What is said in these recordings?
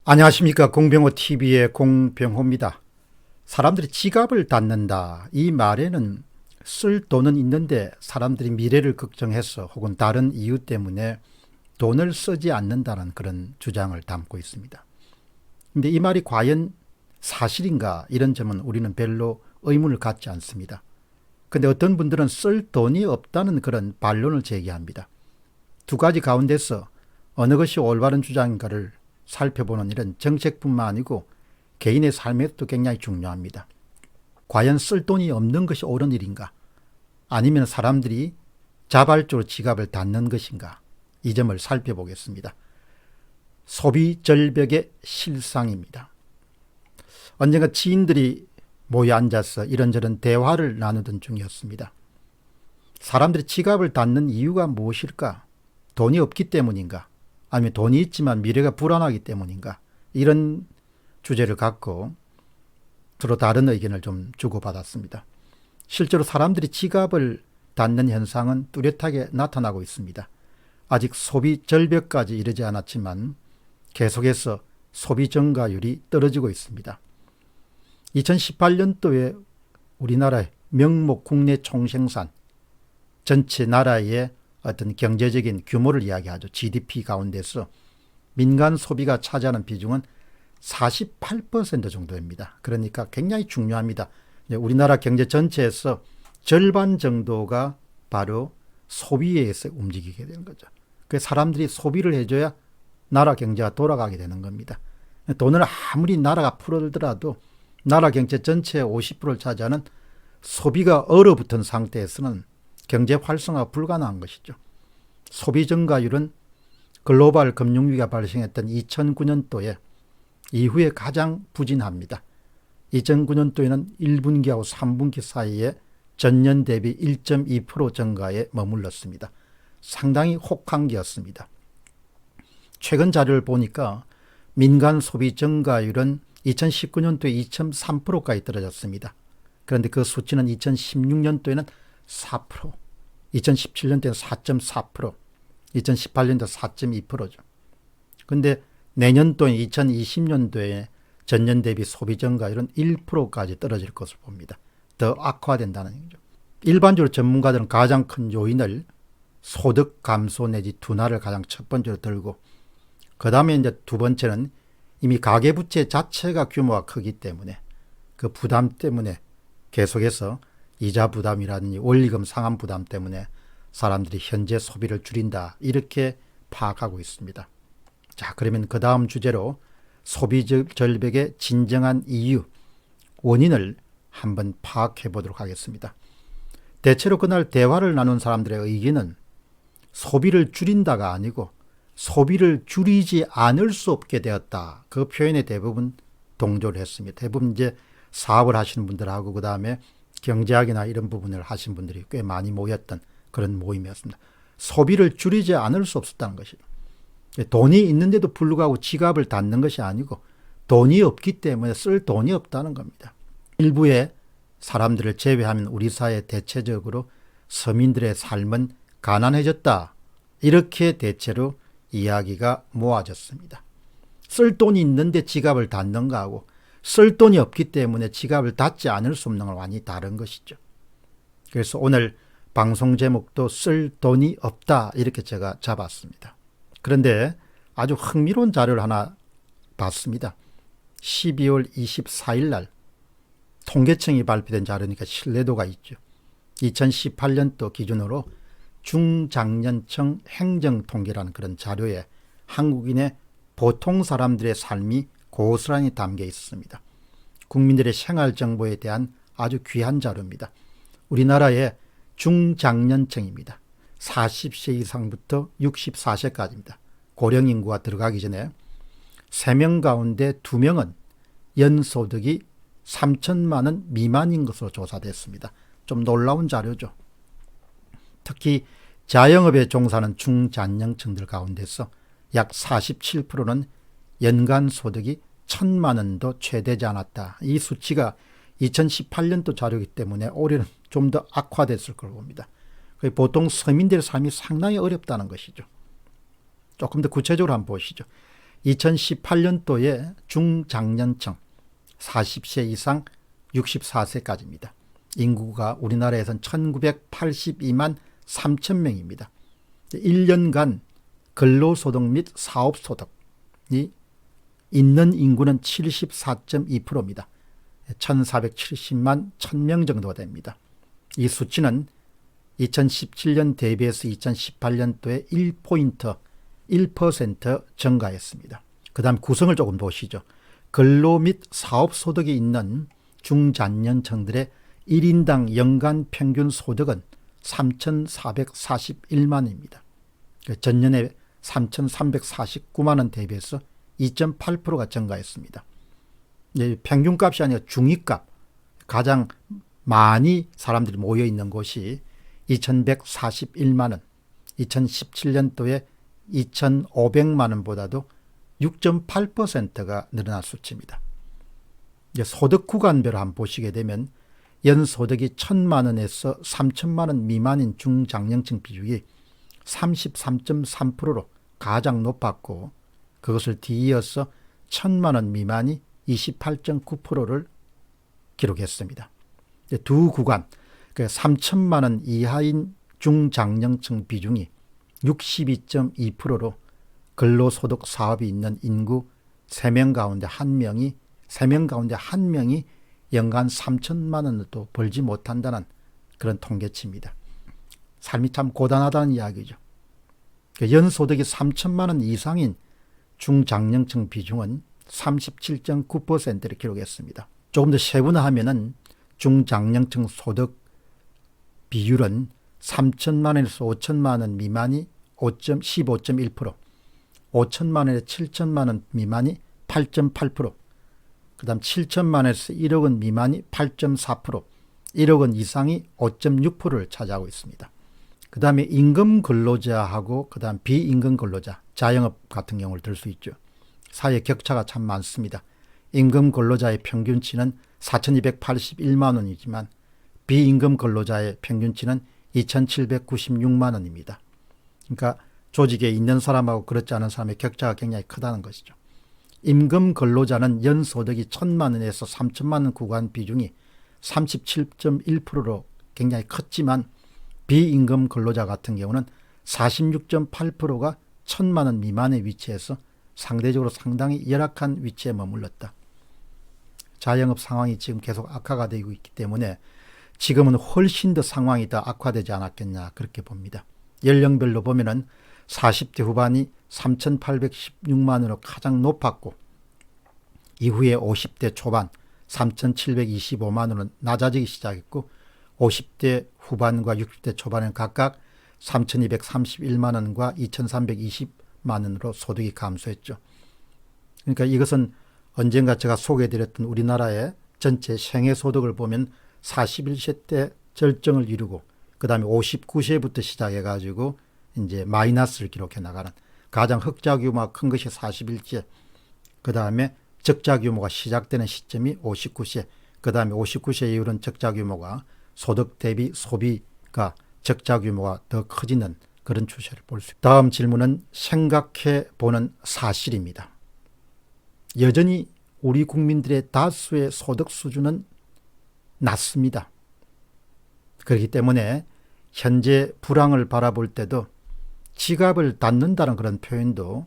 안녕하십니까. 공병호TV의 공병호입니다. 사람들이 지갑을 닫는다. 이 말에는 쓸 돈은 있는데 사람들이 미래를 걱정해서 혹은 다른 이유 때문에 돈을 쓰지 않는다는 그런 주장을 담고 있습니다. 그런데 이 말이 과연 사실인가, 이런 점은 우리는 별로 의문을 갖지 않습니다. 그런데 어떤 분들은 쓸 돈이 없다는 그런 반론을 제기합니다. 두 가지 가운데서 어느 것이 올바른 주장인가를 살펴보는 일은 정책뿐만 아니고 개인의 삶에도 굉장히 중요합니다. 과연 쓸 돈이 없는 것이 옳은 일인가? 아니면 사람들이 자발적으로 지갑을 닫는 것인가? 이 점을 살펴보겠습니다. 소비 절벽의 실상입니다. 언젠가 지인들이 모여 앉아서 이런저런 대화를 나누던 중이었습니다. 사람들이 지갑을 닫는 이유가 무엇일까? 돈이 없기 때문인가? 아니면 돈이 있지만 미래가 불안하기 때문인가? 이런 주제를 갖고 서로 다른 의견을 좀 주고받았습니다. 실제로 사람들이 지갑을 닫는 현상은 뚜렷하게 나타나고 있습니다. 아직 소비 절벽까지 이르지 않았지만 계속해서 소비 증가율이 떨어지고 있습니다. 2018년도에 우리나라의 명목 국내 총생산, 전체 나라의 어떤 경제적인 규모를 이야기하죠. GDP 가운데서 민간 소비가 차지하는 비중은 48% 정도입니다. 그러니까 굉장히 중요합니다. 우리나라 경제 전체에서 절반 정도가 바로 소비에 의해서 움직이게 되는 거죠. 그래서 사람들이 소비를 해줘야 나라 경제가 돌아가게 되는 겁니다. 돈을 아무리 나라가 풀어들더라도 나라 경제 전체의 50%를 차지하는 소비가 얼어붙은 상태에서는 경제 활성화가 불가능한 것이죠. 소비 증가율은 글로벌 금융위기가 발생했던 2009년도에 이후에 가장 부진합니다. 2009년도에는 1분기하고 3분기 사이에 전년 대비 1.2% 증가에 머물렀습니다. 상당히 혹한기였습니다. 최근 자료를 보니까 민간 소비 증가율은 2019년도에 2.3%까지 떨어졌습니다. 그런데 그 수치는 2016년도에는 4%, 2017년도에는 4.4%, 2018년도 4.2%죠. 그런데 내년도인 2020년도에 전년 대비 소비 증가율은 1%까지 떨어질 것으로 봅니다. 더 악화된다는 얘기죠. 일반적으로 전문가들은 가장 큰 요인을 소득 감소 내지 둔화를 가장 첫 번째로 들고, 그 다음에 이제 두 번째는 이미 가계부채 자체가 규모가 크기 때문에 그 부담 때문에 계속해서 이자 부담이라든지 원리금 상환 부담 때문에 사람들이 현재 소비를 줄인다, 이렇게 파악하고 있습니다. 자, 그러면 그 다음 주제로 소비 절벽의 진정한 이유, 원인을 한번 파악해 보도록 하겠습니다. 대체로 그날 대화를 나눈 사람들의 의견은 소비를 줄인다가 아니고 소비를 줄이지 않을 수 없게 되었다, 그 표현에 대부분 동조를 했습니다. 대부분 이제 사업을 하시는 분들하고 그 다음에 경제학이나 이런 부분을 하신 분들이 꽤 많이 모였던 그런 모임이었습니다. 소비를 줄이지 않을 수 없었다는 것이죠. 돈이 있는데도 불구하고 지갑을 닫는 것이 아니고 돈이 없기 때문에 쓸 돈이 없다는 겁니다. 일부의 사람들을 제외하면 우리 사회 대체적으로 서민들의 삶은 가난해졌다, 이렇게 대체로 이야기가 모아졌습니다. 쓸 돈이 있는데 지갑을 닫는가 하고 쓸 돈이 없기 때문에 지갑을 닫지 않을 수 없는 건 완전히 다른 것이죠. 그래서 오늘 방송 제목도 쓸 돈이 없다, 이렇게 제가 잡았습니다. 그런데 아주 흥미로운 자료를 하나 봤습니다. 12월 24일 날 통계청이 발표된 자료니까 신뢰도가 있죠. 2018년도 기준으로 중장년층 행정통계라는 그런 자료에 한국인의 보통 사람들의 삶이 고스란히 담겨 있습니다. 국민들의 생활정보에 대한 아주 귀한 자료입니다. 우리나라의 중장년층입니다. 40세 이상부터 64세까지입니다. 고령인구가 들어가기 전에 3명 가운데 2명은 연소득이 3천만 원 미만인 것으로 조사됐습니다. 좀 놀라운 자료죠. 특히 자영업에 종사하는 중장년층들 가운데서 약 47%는 연간 소득이 1,000만 원도 채 되지 않았다. 이 수치가 2018년도 자료이기 때문에 올해는 좀 더 악화됐을 걸 봅니다. 보통 서민들의 삶이 상당히 어렵다는 것이죠. 조금 더 구체적으로 한번 보시죠. 2018년도에 중장년층 40세 이상 64세까지입니다. 인구가 우리나라에서는 1982만 3천 명입니다. 1년간 근로소득 및 사업소득이 있는 인구는 74.2%입니다. 1470만 1000명 정도가 됩니다. 이 수치는 2017년 대비해서 2018년도에 1포인트 1% 증가했습니다. 그 다음 구성을 조금 보시죠. 근로 및 사업소득이 있는 중장년층들의 1인당 연간 평균 소득은 3,441만 원입니다. 전년에 3,349만 원 대비해서 2.8%가 증가했습니다. 평균값이 아니라 중위값, 가장 많이 사람들이 모여있는 곳이 2,141만 원, 2017년도에 2,500만 원보다도 6.8%가 늘어난 수치입니다. 소득 구간별로 한번 보시게 되면 연소득이 1,000만 원에서 3,000만 원 미만인 중장년층 비중이 33.3%로 가장 높았고, 그것을 뒤이어서 1,000만 원 미만이 28.9%를 기록했습니다. 두 구간, 3,000만 원 이하인 중장년층 비중이 62.2%로 근로소득 사업이 있는 인구 3명 가운데 1명이 연간 3천만 원도 벌지 못한다는 그런 통계치입니다. 삶이 참 고단하다는 이야기죠. 연소득이 3천만 원 이상인 중장년층 비중은 37.9%를 기록했습니다. 조금 더 세분화하면은 중장년층 소득 비율은 3천만 원에서 5천만 원 미만이 15.1%, 5천만 원에서 7천만 원 미만이 8.8%, 그 다음 7천만 원에서 1억 원 미만이 8.4%, 1억 원 이상이 5.6%를 차지하고 있습니다. 그 다음에 임금 근로자하고 그 다음 비임금 근로자, 자영업 같은 경우를 들 수 있죠. 사회 격차가 참 많습니다. 임금 근로자의 평균치는 4,281만 원이지만 비임금 근로자의 평균치는 2,796만 원입니다. 그러니까 조직에 있는 사람하고 그렇지 않은 사람의 격차가 굉장히 크다는 것이죠. 임금 근로자는 연소득이 1,000만 원에서 3천만 원 구간 비중이 37.1%로 굉장히 컸지만 비임금 근로자 같은 경우는 46.8%가 1,000만 원 미만의 위치에서 상대적으로 상당히 열악한 위치에 머물렀다. 자영업 상황이 지금 계속 악화가 되고 있기 때문에 지금은 훨씬 더 상황이 더 악화되지 않았겠냐 그렇게 봅니다. 연령별로 보면은 40대 후반이 3,816만 원으로 가장 높았고, 이후에 50대 초반 3,725만 원은 낮아지기 시작했고, 50대 후반과 60대 초반은 각각 3,231만 원과 2,320만 원으로 소득이 감소했죠. 그러니까 이것은 언젠가 제가 소개해드렸던 우리나라의 전체 생애소득을 보면 41세 때 절정을 이루고 그 다음에 59세부터 시작해가지고 이제 마이너스를 기록해 나가는, 가장 흑자 규모가 큰 것이 41세, 그 다음에 적자 규모가 시작되는 시점이 59세, 그 다음에 59세 이후로는 적자 규모가 소득 대비 소비가 적자 규모가 더 커지는 그런 추세를 볼 수 있습니다. 다음 질문은 생각해 보는 사실입니다. 여전히 우리 국민들의 다수의 소득 수준은 낮습니다. 그렇기 때문에 현재 불황을 바라볼 때도 지갑을 닫는다는 그런 표현도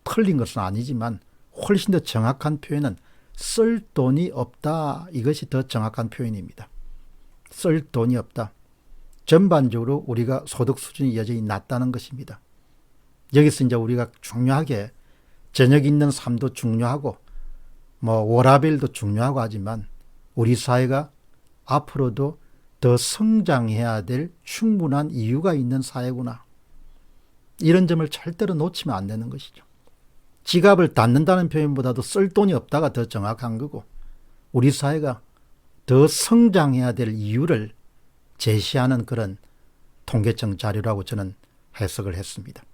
틀린 것은 아니지만 훨씬 더 정확한 표현은 쓸 돈이 없다, 이것이 더 정확한 표현입니다. 쓸 돈이 없다. 전반적으로 우리가 소득 수준이 여전히 낮다는 것입니다. 여기서 이제 우리가 중요하게 저녁 있는 삶도 중요하고 워라밸도 중요하고 하지만 우리 사회가 앞으로도 더 성장해야 될 충분한 이유가 있는 사회구나, 이런 점을 절대로 놓치면 안 되는 것이죠. 지갑을 닫는다는 표현보다도 쓸 돈이 없다가 더 정확한 거고, 우리 사회가 더 성장해야 될 이유를 제시하는 그런 통계청 자료라고 저는 해석을 했습니다.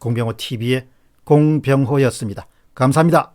공병호 TV의 공병호였습니다. 감사합니다.